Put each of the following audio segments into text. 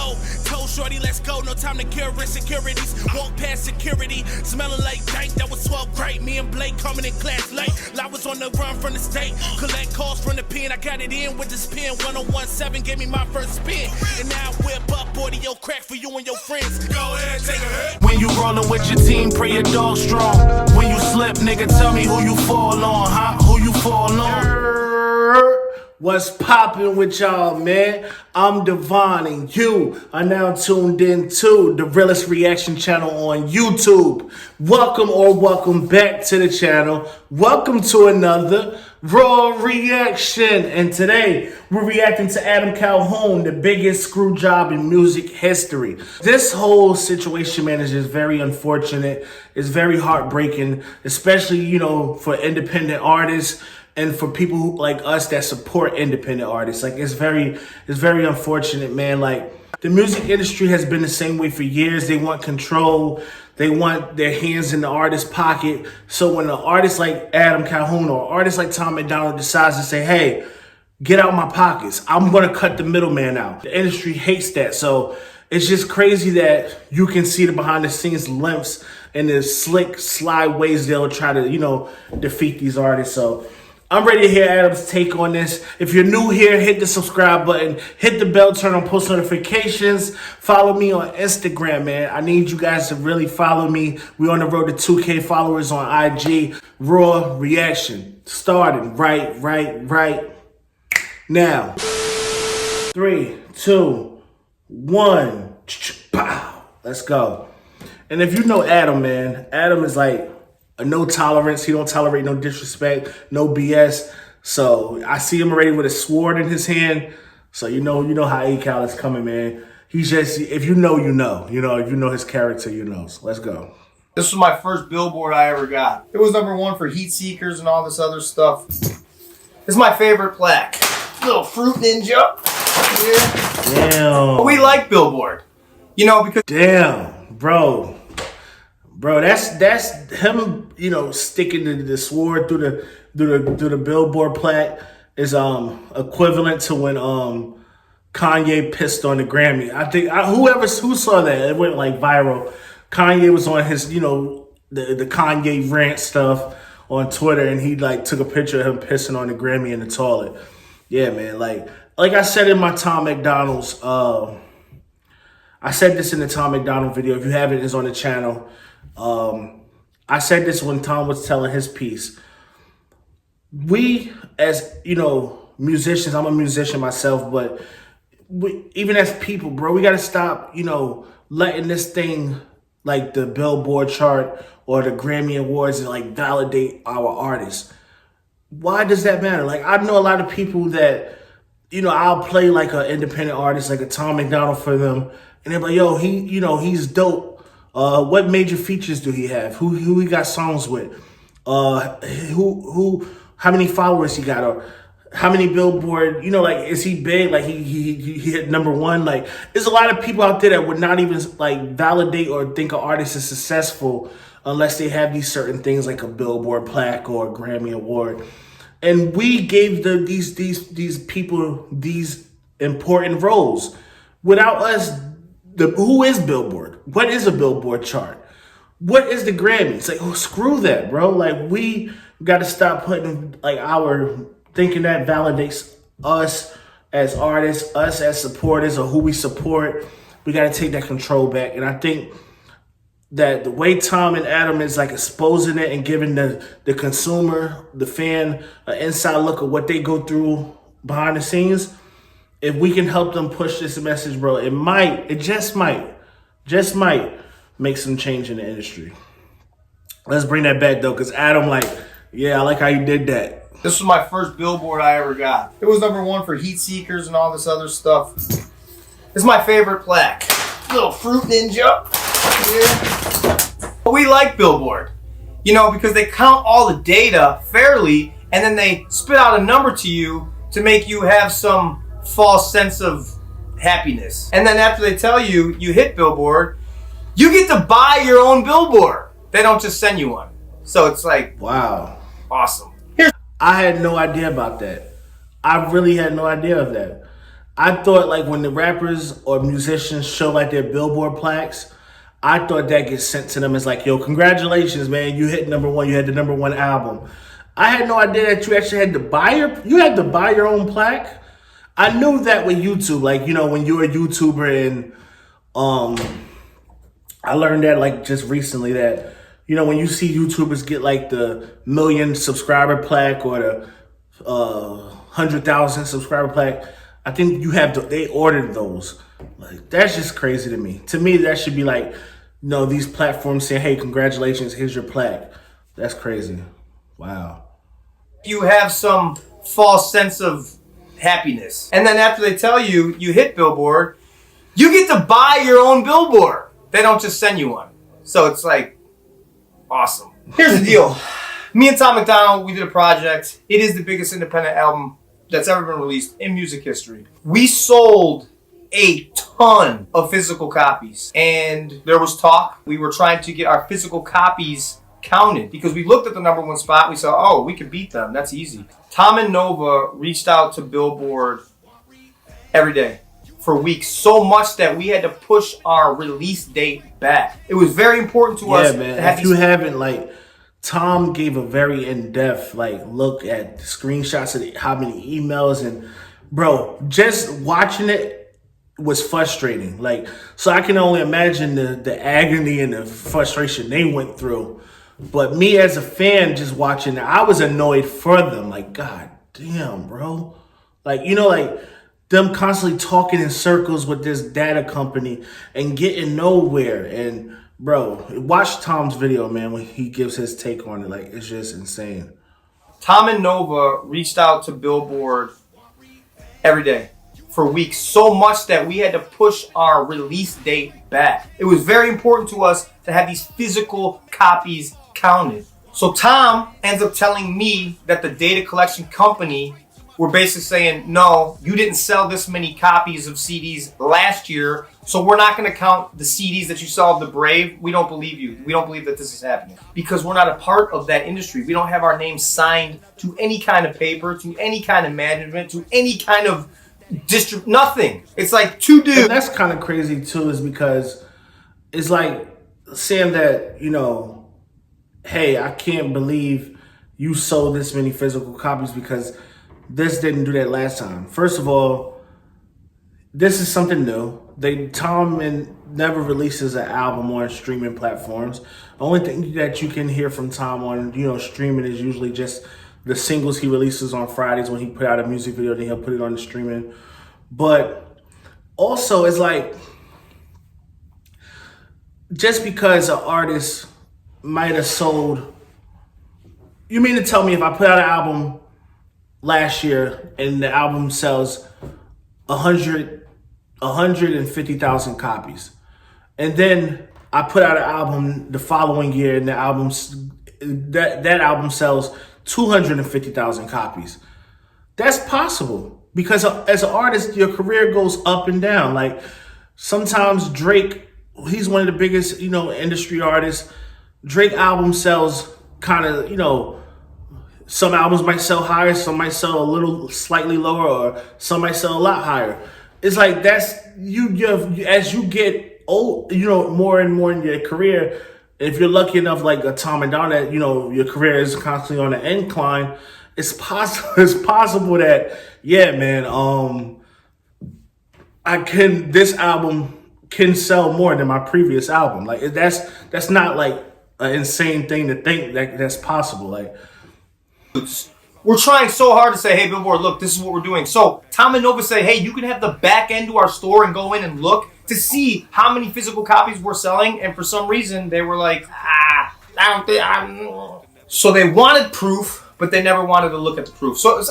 go. Told shorty, let's go. No time to cure insecurities. Walk past security, smelling like dank. That was 12 great. Me and Blake coming in class late. I was on the run from the state. Collect calls from the pen. I got it in with this pen. 1017 gave me my first spin. And now I whip up audio crack for you and your friends. Go ahead, take a hit. When you rollin' with your team, pray your dog strong. When you slip, nigga, tell me who you fall on, huh? Who you fall on? What's poppin' with y'all, man? I'm Devon, and you are now tuned in to the realest reaction channel on YouTube. Welcome back to the channel. Welcome to another Raw reaction. And today, we're reacting to Adam Calhoun, the biggest screw job in music history. This whole situation, man, is just very unfortunate. It's very heartbreaking, especially, you know, for independent artists. And for people like us that support independent artists, like it's very unfortunate, man. Like the music industry has been the same way for years. They want control. They want their hands in the artist's pocket. So when an artist like Adam Calhoun or an artist like Tom MacDonald decides to say, hey, get out my pockets, I'm going to cut the middleman out. The industry hates that. So it's just crazy that you can see the behind the scenes limps and the slick, sly ways they'll try to, you know, defeat these artists. So I'm ready to hear Adam's take on this. If you're new here, hit the subscribe button, hit the bell, turn on post notifications, follow me on Instagram, man. I need you guys to really follow me. We're on the road to 2K followers on IG. Raw reaction starting right now. 3, 2, 1. Pow. Let's go. And if you know Adam, man, Adam is like a no tolerance. He don't tolerate no disrespect, no BS. So I see him already with a sword in his hand. So you know how A-Cal is coming, man. He's just, if you know, you know. If you know his character, you know. So let's go. This was my first billboard I ever got. It was #1 for heat seekers and all this other stuff. This is my favorite plaque. Little fruit ninja. Yeah. Damn. But we like billboard. You know, because damn, bro, that's him. You know, sticking the sword through the billboard plaque is equivalent to when Kanye pissed on the Grammy. I think who saw that, it went like viral. Kanye was on his, you know, the Kanye rant stuff on Twitter, and he like took a picture of him pissing on the Grammy in the toilet. Yeah, man. Like I said in my Tom MacDonald's, I said this in the Tom MacDonald video. If you haven't, it's on the channel. I said this when Tom was telling his piece. We, as, you know, musicians, I'm a musician myself, but even as people, bro, we got to stop, you know, letting this thing like the Billboard chart or the Grammy Awards and like validate our artists. Why does that matter? Like, I know a lot of people that, you know, I'll play like an independent artist, like a Tom MacDonald for them, and they're like, yo, he's dope. What major features do he have? Who he got songs with? How many followers he got? Or how many Billboard, you know, like, is he big? Like he hit #1? Like, there's a lot of people out there that would not even like validate or think an artist is successful unless they have these certain things like a Billboard plaque or a Grammy Award. And we gave these people these important roles. Without us, who is Billboard? What is a Billboard chart? What is the Grammys? Like, oh, screw that, bro. Like, we got to stop putting like thinking that validates us as artists, us as supporters, or who we support. We got to take that control back. And I think that the way Tom and Adam is like exposing it and giving the consumer, the fan, an inside look at what they go through behind the scenes, if we can help them push this message, bro, it just might make some change in the industry. Let's bring that back, though, because Adam, like, yeah, I like how you did that. this was my first billboard I ever got. It was #1 for heat seekers and all this other stuff. This is my favorite plaque. Little fruit ninja. Yeah. But we like billboard. You know, because they count all the data fairly, and then they spit out a number to you to make you have some false sense of happiness. And then after they tell you you hit billboard, you get to buy your own billboard. They don't just send you one. So it's like, wow, awesome. I had no idea about that. I really had no idea of that. I thought like when the rappers or musicians show like their billboard plaques, I thought that gets sent to them as like, yo, congratulations, man, you hit #1, you had the #1 album. I had no idea that you actually had to buy your own plaque. I knew that with YouTube, like, you know, when you're a YouTuber, and I learned that like just recently that, you know, when you see YouTubers get like the 1,000,000 subscriber plaque or the 100,000 subscriber plaque, I think they ordered those. Like, that's just crazy to me. To me, that should be like, you know, these platforms saying, hey, congratulations, here's your plaque. That's crazy. Wow. You have some false sense of happiness. And then after they tell you you hit Billboard, you get to buy your own billboard. They don't just send you one. So it's like, awesome. Here's the deal. Me and Tom MacDonald, we did a project. It is the biggest independent album that's ever been released in music history. We sold a ton of physical copies. And there was talk. We were trying to get our physical copies counted because we looked at the #1 spot. We said, oh, we could beat them. That's easy. Tom and Nova reached out to Billboard every day for weeks, so much that we had to push our release date back. It was very important to us. Yeah, man. If you haven't, like, Tom gave a very in-depth like look at the screenshots of how many emails, and bro, just watching it was frustrating. Like, so I can only imagine the agony and the frustration they went through. But me as a fan just watching it, I was annoyed for them. Like, God damn, bro. Like, you know, like them constantly talking in circles with this data company and getting nowhere. And bro, watch Tom's video, man, when he gives his take on it. Like, it's just insane. Tom and Nova reached out to Billboard every day for weeks, so much that we had to push our release date back. It was very important to us to have these physical copies counted. So Tom ends up telling me that the data collection company were basically saying, no, you didn't sell this many copies of CDs last year, so we're not going to count the CDs that you sell of The Brave. We don't believe you. We don't believe that this is happening because we're not a part of that industry. We don't have our name signed to any kind of paper, to any kind of management, to any kind of nothing. It's like two dudes. And that's kind of crazy too, is because it's like saying that, you know, hey, I can't believe you sold this many physical copies because this didn't do that last time. First of all, this is something new. Tom never releases an album on streaming platforms. The only thing that you can hear from Tom on, you know, streaming is usually just the singles he releases on Fridays when he put out a music video, then he'll put it on the streaming. But also, it's like, just because an artist might have sold, you mean to tell me if I put out an album last year and the album sells 150,000 copies, and then I put out an album the following year and that album sells 250,000 copies. That's possible because as an artist, your career goes up and down. Like, sometimes Drake, he's one of the biggest, you know, industry artists. Drake album sells kind of, you know, some albums might sell higher, some might sell a little slightly lower, or some might sell a lot higher. It's like that's as you get old, you know, more and more in your career. If you're lucky enough, like a Tom and Don, that, you know, your career is constantly on an incline, it's possible that, yeah, man, this album can sell more than my previous album. Like, that's not like an insane thing to think that that's possible. Like, we're trying so hard to say, hey, Billboard, look, this is what we're doing. So Tom and Nova say, hey, you can have the back end to our store and go in and look to see how many physical copies we're selling. And for some reason, they were like, I don't think So they wanted proof, but they never wanted to look at the proof. So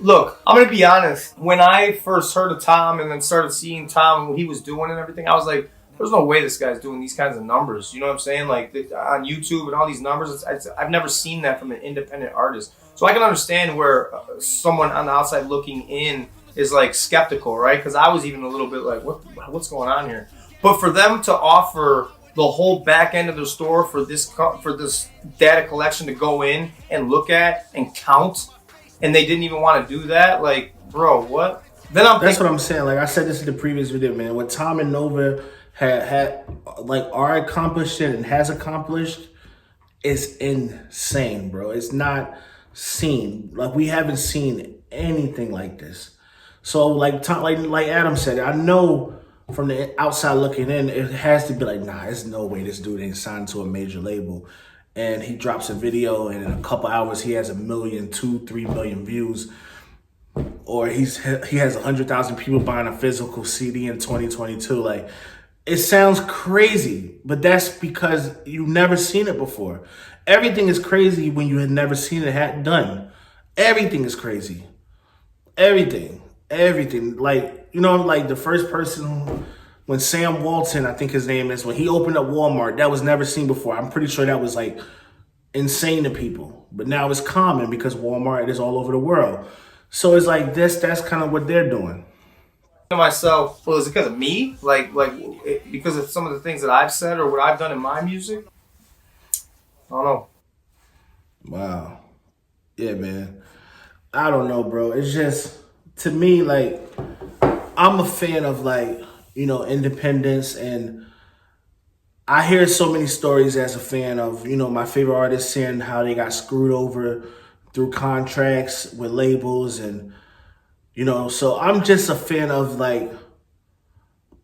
look, I'm going to be honest. When I first heard of Tom and then started seeing Tom and what he was doing and everything, I was like, there's no way this guy's doing these kinds of numbers. You know what I'm saying? Like, on YouTube and all these numbers, I've never seen that from an independent artist. So I can understand where someone on the outside looking in is like skeptical, right? Because I was even a little bit like, what's going on here? But for them to offer the whole back end of their store for this data collection to go in and look at and count, and they didn't even want to do that, like, bro, what? That's what I'm saying. Like I said this in the previous video, man. What Tom and Nova are accomplishing and has accomplished is insane, bro. It's not seen. Like we haven't seen anything like this. So like Adam said, I know from the outside looking in, it has to be like, nah, there's no way this dude ain't signed to a major label. And he drops a video and in a couple hours he has 1 million, 2, 3 million views. Or he has 100,000 people buying a physical CD in 2022. Like, it sounds crazy, but that's because you've never seen it before. Everything is crazy when you had never seen it done. Everything is crazy. Everything. Like, you know, like the first person, when Sam Walton, I think his name is, when he opened up Walmart, that was never seen before. I'm pretty sure that was like insane to people. But now it's common because Walmart is all over the world. So it's like that's kind of what they're doing. To myself, well, is it because of me? Because of some of the things that I've said or what I've done in my music? I don't know. Wow. Yeah, man. I don't know, bro. It's just, to me, like, I'm a fan of, like, you know, independence, and I hear so many stories as a fan of, you know, my favorite artists saying how they got screwed over through contracts with labels, and you know, so I'm just a fan of like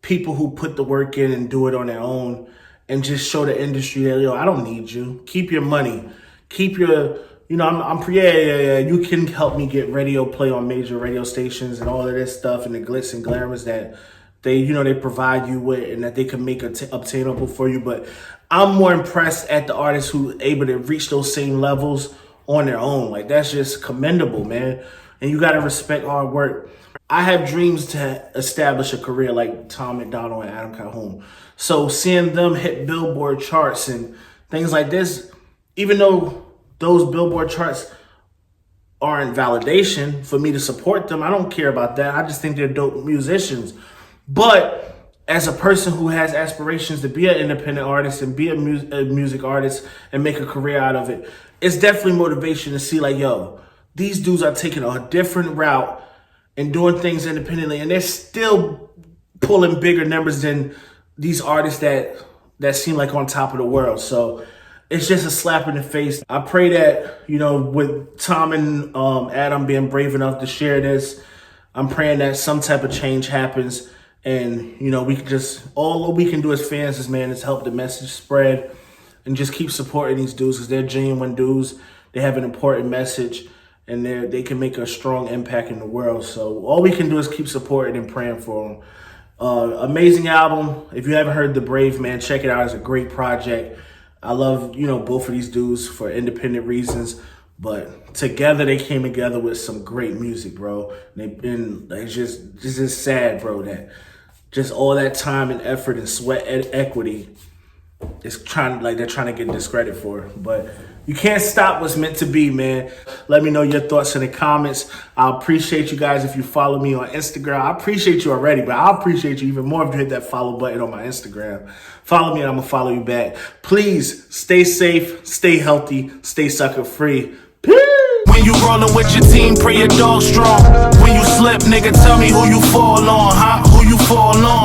people who put the work in and do it on their own and just show the industry that, yo, I don't need you. Keep your money. Keep your, you know, yeah. You can help me get radio play on major radio stations and all of this stuff and the glitz and glamours that they, you know, they provide you with and that they can make obtainable for you. But I'm more impressed at the artists who are able to reach those same levels on their own. Like, that's just commendable, man. And you got to respect hard work. I have dreams to establish a career like Tom MacDonald and Adam Calhoun. So seeing them hit Billboard charts and things like this, even though those Billboard charts aren't validation for me to support them, I don't care about that. I just think they're dope musicians. But as a person who has aspirations to be an independent artist and be a music artist and make a career out of it, it's definitely motivation to see like, yo, these dudes are taking a different route and doing things independently, and they're still pulling bigger numbers than these artists that seem like on top of the world. So it's just a slap in the face. I pray that, you know, with Tom and Adam being brave enough to share this, I'm praying that some type of change happens, and, you know, we can just, all we can do as fans is help the message spread and just keep supporting these dudes because they're genuine dudes. They have an important message, and they can make a strong impact in the world. So all we can do is keep supporting and praying for them. Amazing album. If you haven't heard The Brave, man, check it out. It's a great project. I love, you know, both of these dudes for independent reasons, but together they came together with some great music, bro. It's just sad, bro, that just all that time and effort and sweat and equity is they're trying to get discredit for. But you can't stop what's meant to be, man. Let me know your thoughts in the comments. I appreciate you guys if you follow me on Instagram. I appreciate you already, but I appreciate you even more if you hit that follow button on my Instagram. Follow me and I'm going to follow you back. Please stay safe, stay healthy, stay sucker free. Peace! When you rollin' with your team, pray your dog strong. When you slip, nigga, tell me who you fall on, huh? Who you fall on?